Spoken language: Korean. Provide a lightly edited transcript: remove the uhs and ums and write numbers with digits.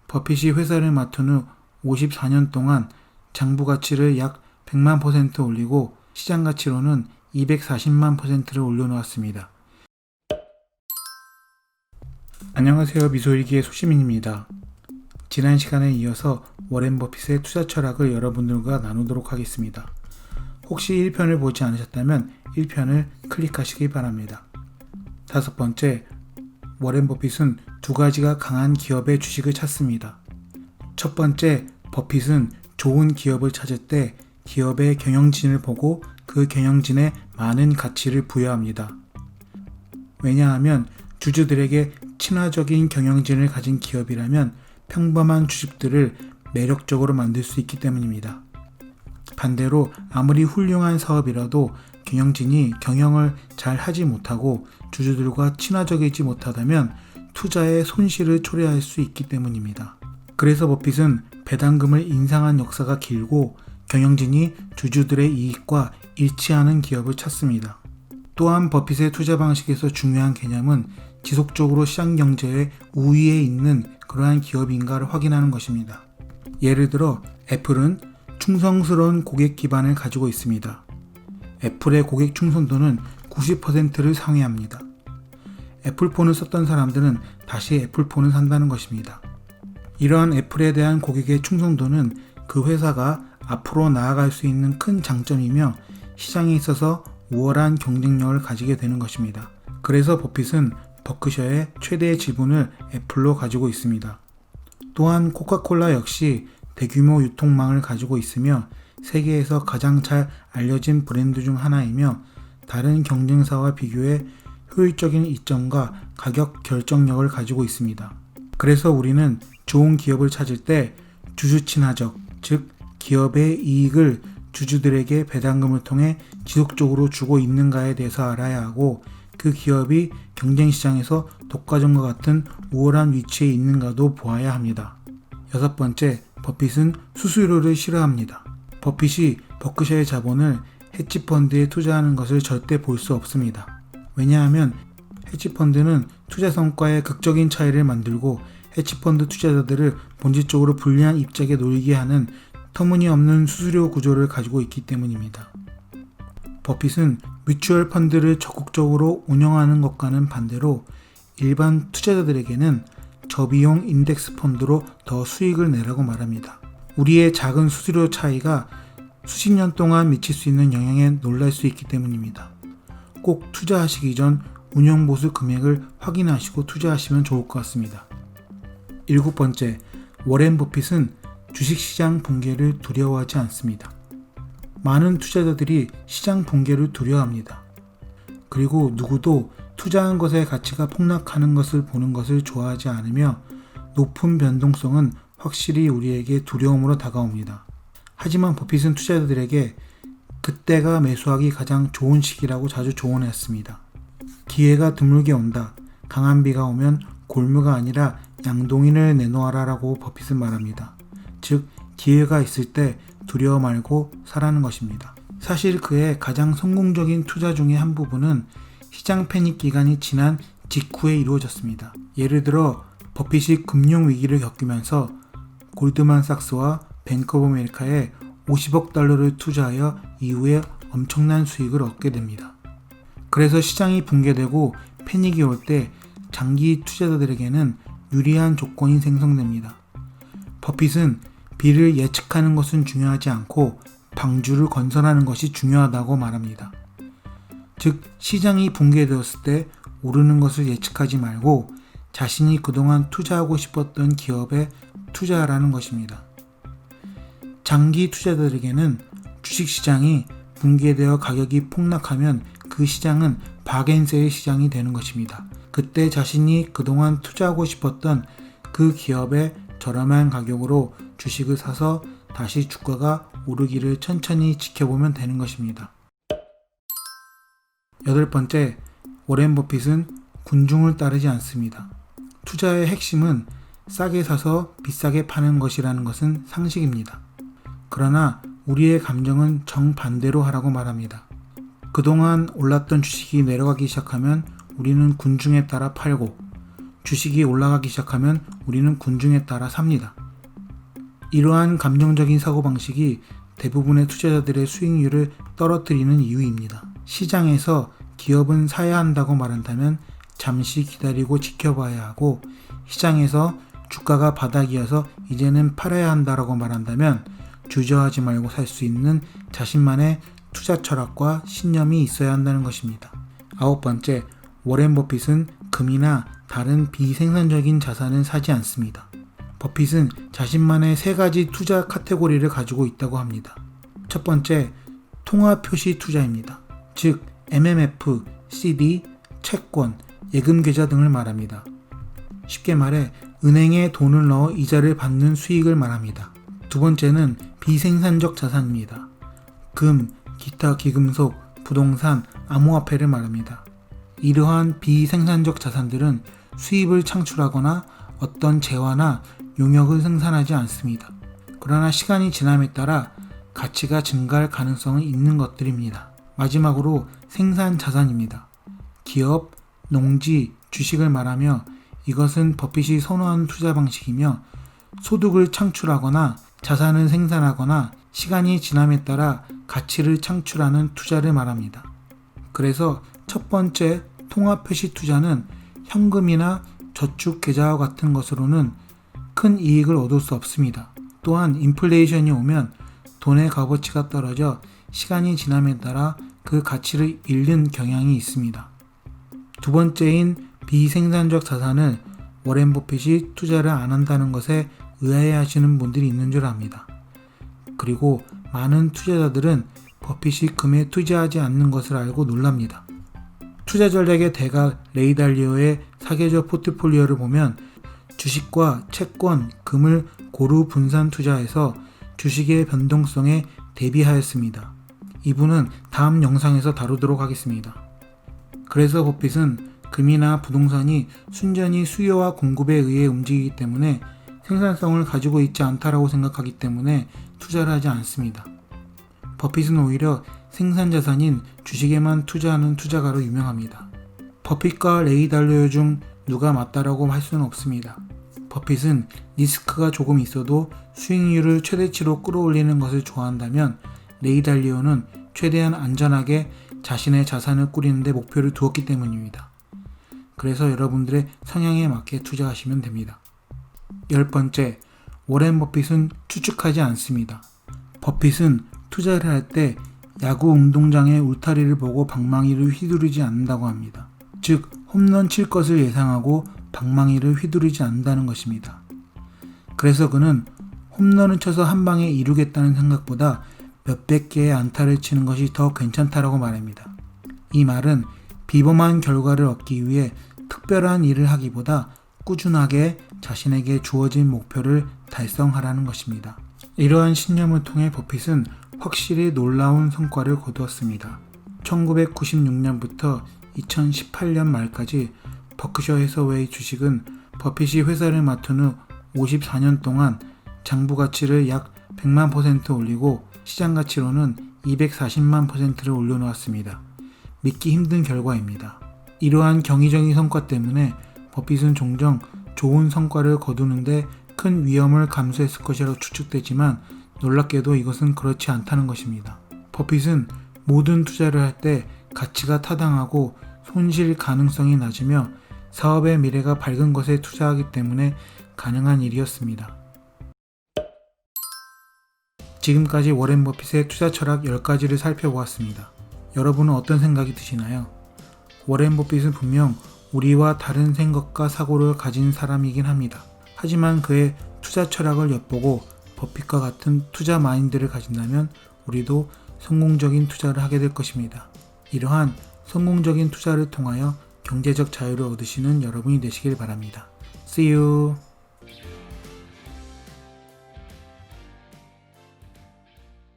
버핏이 회사를 맡은 후 54년 동안 장부 가치를 약 100만 % 올리고 시장 가치로는 240만 %를 올려놓았습니다. 안녕하세요. 미소일기의 소시민입니다. 지난 시간에 이어서 워렌 버핏의 투자 철학을 여러분들과 나누도록 하겠습니다. 혹시 1편을 보지 않으셨다면 1편을 클릭하시기 바랍니다. 5번째, 워렌 버핏은 두 가지가 강한 기업의 주식을 찾습니다. 첫 번째, 버핏은 좋은 기업을 찾을 때 기업의 경영진을 보고 그 경영진에 많은 가치를 부여합니다. 왜냐하면 주주들에게 친화적인 경영진을 가진 기업이라면 평범한 주식들을 매력적으로 만들 수 있기 때문입니다. 반대로 아무리 훌륭한 사업이라도 경영진이 경영을 잘 하지 못하고 주주들과 친화적이지 못하다면 투자에 손실을 초래할 수 있기 때문입니다. 그래서 버핏은 배당금을 인상한 역사가 길고 경영진이 주주들의 이익과 일치하는 기업을 찾습니다. 또한 버핏의 투자 방식에서 중요한 개념은 지속적으로 시장 경제의 우위에 있는 그러한 기업인가를 확인하는 것입니다. 예를 들어 애플은 충성스러운 고객 기반을 가지고 있습니다. 애플의 고객 충성도는 90%를 상회합니다. 애플폰을 썼던 사람들은 다시 애플폰을 산다는 것입니다. 이러한 애플에 대한 고객의 충성도는 그 회사가 앞으로 나아갈 수 있는 큰 장점이며 시장에 있어서 우월한 경쟁력을 가지게 되는 것입니다. 그래서 버핏은 버크셔의 최대의 지분을 애플로 가지고 있습니다. 또한 코카콜라 역시 대규모 유통망을 가지고 있으며 세계에서 가장 잘 알려진 브랜드 중 하나이며 다른 경쟁사와 비교해 효율적인 이점과 가격 결정력을 가지고 있습니다. 그래서 우리는 좋은 기업을 찾을 때 주주 친화적, 즉 기업의 이익을 주주들에게 배당금을 통해 지속적으로 주고 있는가에 대해서 알아야 하고 그 기업이 경쟁시장에서 독과점과 같은 우월한 위치에 있는가도 보아야 합니다. 6번째, 버핏은 수수료를 싫어합니다. 버핏이 버크셔의 자본을 헤지펀드에 투자하는 것을 절대 볼 수 없습니다. 왜냐하면 헤지펀드는 투자 성과에 극적인 차이를 만들고 헤지펀드 투자자들을 본질적으로 불리한 입장에 놓이게 하는 터무니없는 수수료 구조를 가지고 있기 때문입니다. 버핏은 뮤추얼 펀드를 적극적으로 운영하는 것과는 반대로 일반 투자자들에게는 저비용 인덱스 펀드로 더 수익을 내라고 말합니다. 우리의 작은 수수료 차이가 수십 년 동안 미칠 수 있는 영향에 놀랄 수 있기 때문입니다. 꼭 투자하시기 전 운용보수 금액을 확인하시고 투자하시면 좋을 것 같습니다. 7번째, 워렌 버핏은 주식시장 붕괴를 두려워하지 않습니다. 많은 투자자들이 시장 붕괴를 두려워합니다. 그리고 누구도 투자한 것의 가치가 폭락하는 것을 보는 것을 좋아하지 않으며 높은 변동성은 확실히 우리에게 두려움으로 다가옵니다. 하지만 버핏은 투자자들에게 그때가 매수하기 가장 좋은 시기라고 자주 조언했습니다. 기회가 드물게 온다. 강한 비가 오면 골무가 아니라 양동이를 내놓아라 라고 버핏은 말합니다. 즉 기회가 있을 때 두려워 말고 사라는 것입니다. 사실 그의 가장 성공적인 투자 중의 한 부분은 시장 패닉 기간이 지난 직후에 이루어졌습니다. 예를 들어 버핏이 금융위기를 겪으면서 골드만삭스와 뱅크 오브 아메리카에 50억 달러를 투자하여 이후에 엄청난 수익을 얻게 됩니다. 그래서 시장이 붕괴되고 패닉이 올 때 장기 투자자들에게는 유리한 조건이 생성됩니다. 버핏은 비를 예측하는 것은 중요하지 않고 방주를 건설하는 것이 중요하다고 말합니다. 즉 시장이 붕괴되었을 때 오르는 것을 예측하지 말고 자신이 그동안 투자하고 싶었던 기업에 투자하라는 것입니다. 장기 투자자들에게는 주식시장이 붕괴되어 가격이 폭락하면 그 시장은 박앤세의 시장이 되는 것입니다. 그때 자신이 그동안 투자하고 싶었던 그 기업의 저렴한 가격으로 주식을 사서 다시 주가가 오르기를 천천히 지켜보면 되는 것입니다. 8번째, 워렌 버핏은 군중을 따르지 않습니다. 투자의 핵심은 싸게 사서 비싸게 파는 것이라는 것은 상식입니다. 그러나 우리의 감정은 정반대로 하라고 말합니다. 그동안 올랐던 주식이 내려가기 시작하면 우리는 군중에 따라 팔고 주식이 올라가기 시작하면 우리는 군중에 따라 삽니다. 이러한 감정적인 사고방식이 대부분의 투자자들의 수익률을 떨어뜨리는 이유입니다. 시장에서 기업은 사야 한다고 말한다면 잠시 기다리고 지켜봐야 하고, 시장에서 주가가 바닥이어서 이제는 팔아야 한다라고 말한다면 주저하지 말고 살 수 있는 자신만의 투자 철학과 신념이 있어야 한다는 것입니다. 9번째, 워렌 버핏은 금이나 다른 비생산적인 자산을 사지 않습니다. 버핏은 자신만의 3가지 투자 카테고리를 가지고 있다고 합니다. 첫 번째, 통화표시 투자입니다. 즉 MMF, CD, 채권, 예금계좌 등을 말합니다. 쉽게 말해 은행에 돈을 넣어 이자를 받는 수익을 말합니다. 두 번째는 비생산적 자산입니다. 금, 기타 기금속, 부동산, 암호화폐를 말합니다. 이러한 비생산적 자산들은 수입을 창출하거나 어떤 재화나 용역을 생산하지 않습니다. 그러나 시간이 지남에 따라 가치가 증가할 가능성은 있는 것들입니다. 마지막으로 생산 자산입니다. 기업, 농지, 주식을 말하며 이것은 버핏이 선호하는 투자 방식이며 소득을 창출하거나 자산을 생산하거나 시간이 지남에 따라 가치를 창출하는 투자를 말합니다. 그래서 첫 번째 통화표시 투자는 현금이나 저축 계좌와 같은 것으로는 큰 이익을 얻을 수 없습니다. 또한 인플레이션이 오면 돈의 값어치가 떨어져 시간이 지남에 따라 그 가치를 잃는 경향이 있습니다. 두 번째인 비생산적 자산을 워렌 버핏이 투자를 안 한다는 것에 의아해하시는 분들이 있는 줄 압니다. 그리고 많은 투자자들은 버핏이 금에 투자하지 않는 것을 알고 놀랍니다. 투자 전략의 대가 레이 달리오의 사계절 포트폴리오를 보면 주식과 채권, 금을 고루 분산 투자해서 주식의 변동성에 대비하였습니다. 이부는 다음 영상에서 다루도록 하겠습니다. 그래서 버핏은 금이나 부동산이 순전히 수요와 공급에 의해 움직이기 때문에 생산성을 가지고 있지 않다라고 생각하기 때문에 투자를 하지 않습니다. 버핏은 오히려 생산자산인 주식에만 투자하는 투자가로 유명합니다. 버핏과 레이 달리오 중 누가 맞다라고 할 수는 없습니다. 버핏은 리스크가 조금 있어도 수익률을 최대치로 끌어올리는 것을 좋아한다면 레이 달리오는 최대한 안전하게 자신의 자산을 꾸리는 데 목표를 두었기 때문입니다. 그래서 여러분들의 성향에 맞게 투자하시면 됩니다. 10번째, 워렌 버핏은 추측하지 않습니다. 버핏은 투자를 할 때 야구 운동장의 울타리를 보고 방망이를 휘두르지 않는다고 합니다. 즉, 홈런 칠 것을 예상하고 방망이를 휘두르지 않는다는 것입니다. 그래서 그는 홈런을 쳐서 한 방에 이루겠다는 생각보다 몇백 개의 안타를 치는 것이 더 괜찮다라고 말합니다. 이 말은 비범한 결과를 얻기 위해 특별한 일을 하기보다 꾸준하게 자신에게 주어진 목표를 달성하라는 것입니다. 이러한 신념을 통해 버핏은 확실히 놀라운 성과를 거두었습니다. 1996년부터 2018년 말까지 버크셔 해서웨이 주식은 버핏이 회사를 맡은 후 54년 동안 장부 가치를 약 100만 % 올리고 시장 가치로는 240만 %를 올려놓았습니다. 믿기 힘든 결과입니다. 이러한 경이적인 성과 때문에 버핏은 종종 좋은 성과를 거두는데 큰 위험을 감수했을 것이라고 추측되지만 놀랍게도 이것은 그렇지 않다는 것입니다. 버핏은 모든 투자를 할 때 가치가 타당하고 손실 가능성이 낮으며 사업의 미래가 밝은 것에 투자하기 때문에 가능한 일이었습니다. 지금까지 워렌 버핏의 투자 철학 10가지를 살펴보았습니다. 여러분은 어떤 생각이 드시나요? 워렌 버핏은 분명 우리와 다른 생각과 사고를 가진 사람이긴 합니다. 하지만 그의 투자 철학을 엿보고 버핏과 같은 투자 마인드를 가진다면 우리도 성공적인 투자를 하게 될 것입니다. 이러한 성공적인 투자를 통하여 경제적 자유를 얻으시는 여러분이 되시길 바랍니다. See you!